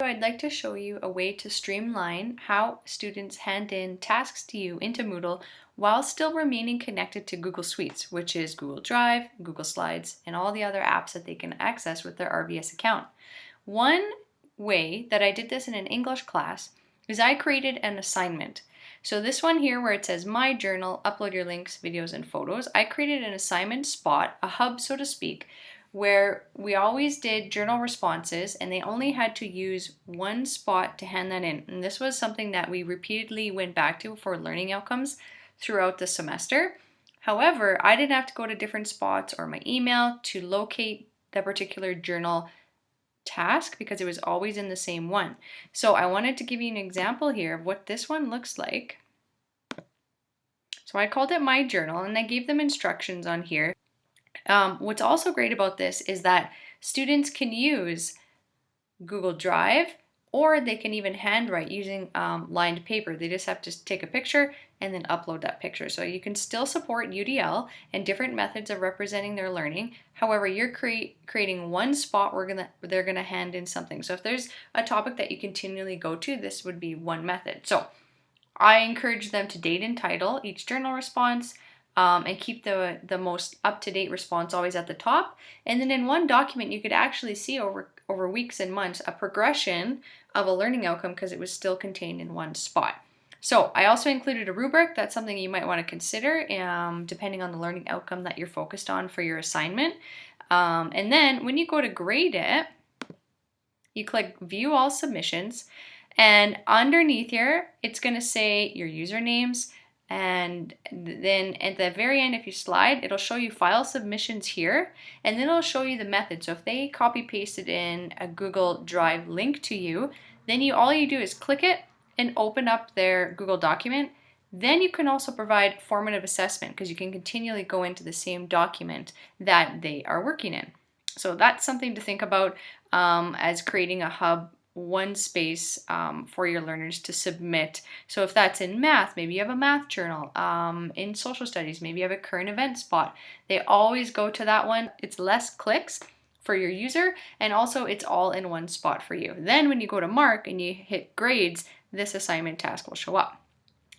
I'd like to show you a way to streamline how students hand in tasks to you into Moodle while still remaining connected to Google Suites, which is Google Drive, Google Slides, and all the other apps that they can access with their RVS account. One way that I did this in an English class is I created an assignment. So this one here where it says My Journal, upload your links, videos, and photos, I created an assignment spot, a hub so to speak, where we always did journal responses and they only had to use one spot to hand that in. And this was something that we repeatedly went back to for learning outcomes throughout the semester. However, I didn't have to go to different spots or my email to locate the particular journal task because it was always in the same one. So I wanted to give you an example here of what this one looks like. So I called it My Journal and I gave them instructions on here. What's also great about this is that students can use Google Drive or they can even handwrite using lined paper. They just have to take a picture and then upload that picture. So you can still support UDL and different methods of representing their learning. However, you're creating one spot where they're gonna hand in something. So if there's a topic that you continually go to, this would be one method. So I encourage them to date and title each journal response, and keep the most up-to-date response always at the top. And then in one document, you could actually see over weeks and months a progression of a learning outcome because it was still contained in one spot. So I also included a rubric. That's something you might want to consider depending on the learning outcome that you're focused on for your assignment. And then when you go to grade it, you click View All Submissions. And underneath here, it's going to say your usernames. And then at the very end, if you slide, it'll show you file submissions here, and then it'll show you the method. So if they copy pasted in a Google Drive link to you, then all you do is click it and open up their Google document. Then you can also provide formative assessment because you can continually go into the same document that they are working in. So that's something to think about as creating a hub, one space for your learners to submit. So if that's in math, maybe you have a math journal. In social studies, maybe you have a current event spot. They always go to that one. It's less clicks for your user, and also it's all in one spot for you. Then when you go to mark and you hit grades, this assignment task will show up.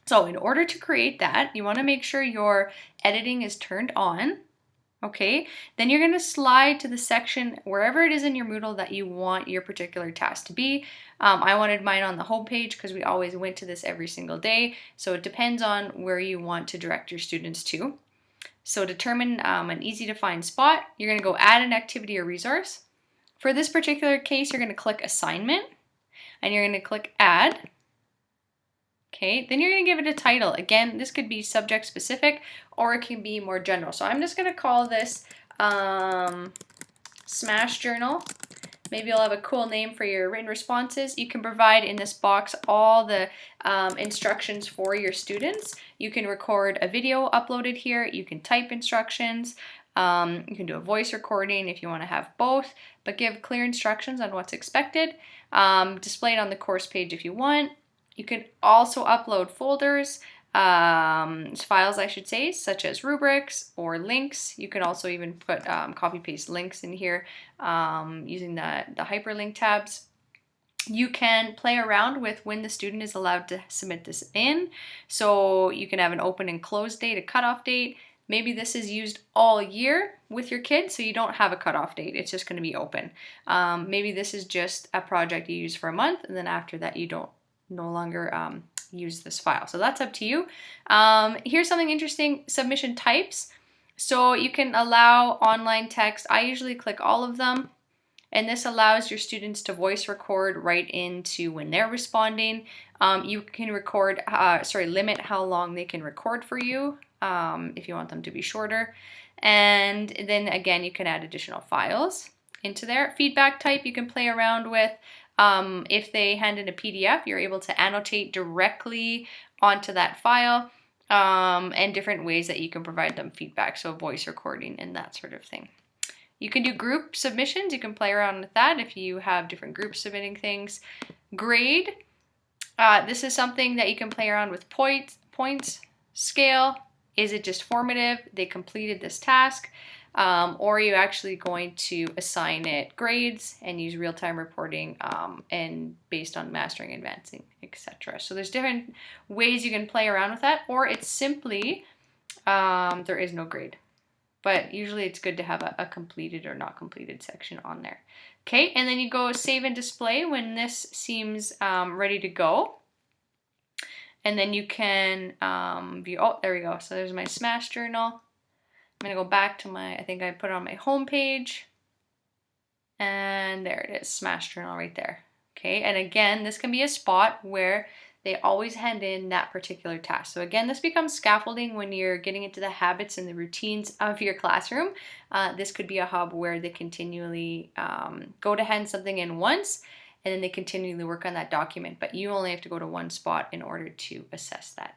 So in order to create that, you want to make sure your editing is turned on. Okay, then you're going to slide to the section wherever it is in your Moodle that you want your particular task to be. I wanted mine on the home page because we always went to this every single day. So it depends on where you want to direct your students to. So determine an easy to find spot. You're going to go add an activity or resource. For this particular case, you're going to click assignment and you're going to click add. Okay, then you're going to give it a title. Again, this could be subject specific or it can be more general. So I'm just going to call this Smash Journal. Maybe you'll have a cool name for your written responses. You can provide in this box all the instructions for your students. You can record a video uploaded here. You can type instructions. You can do a voice recording if you want to have both, but give clear instructions on what's expected. Display it on the course page if you want. You can also upload folders, files I should say, such as rubrics or links. You can also even put copy paste links in here using the hyperlink tabs. You can play around with when the student is allowed to submit this in. So you can have an open and close date, a cutoff date. Maybe this is used all year with your kids, so you don't have a cutoff date. It's just going to be open. Maybe this is just a project you use for a month, and then after that you don't no longer use this file. So that's up to you. Here's something interesting, submission types. So you can allow online text. I usually click all of them. And this allows your students to voice record right into when they're responding. You can limit how long they can record for you if you want them to be shorter. And then again, you can add additional files into there. Feedback type you can play around with. If they hand in a PDF, you're able to annotate directly onto that file, and different ways that you can provide them feedback, so voice recording and that sort of thing. You can do group submissions. You can play around with that if you have different groups submitting things. Grade. This is something that you can play around with points, scale. Is it just formative? They completed this task. or are you actually going to assign it grades and use real-time reporting and based on mastering, advancing, etc. So there's different ways you can play around with that, or it's simply there is no grade. But usually it's good to have a completed or not completed section on there. Okay, and then you go save and display when this seems ready to go. And then you can view, oh, there we go. So there's my Smash journal. I'm gonna go back to I think I put it on my home page. And there it is, Smash journal right there. Okay, and again, this can be a spot where they always hand in that particular task. So again, this becomes scaffolding when you're getting into the habits and the routines of your classroom. This could be a hub where they continually go to hand something in once, and then they continually work on that document, but you only have to go to one spot in order to assess that.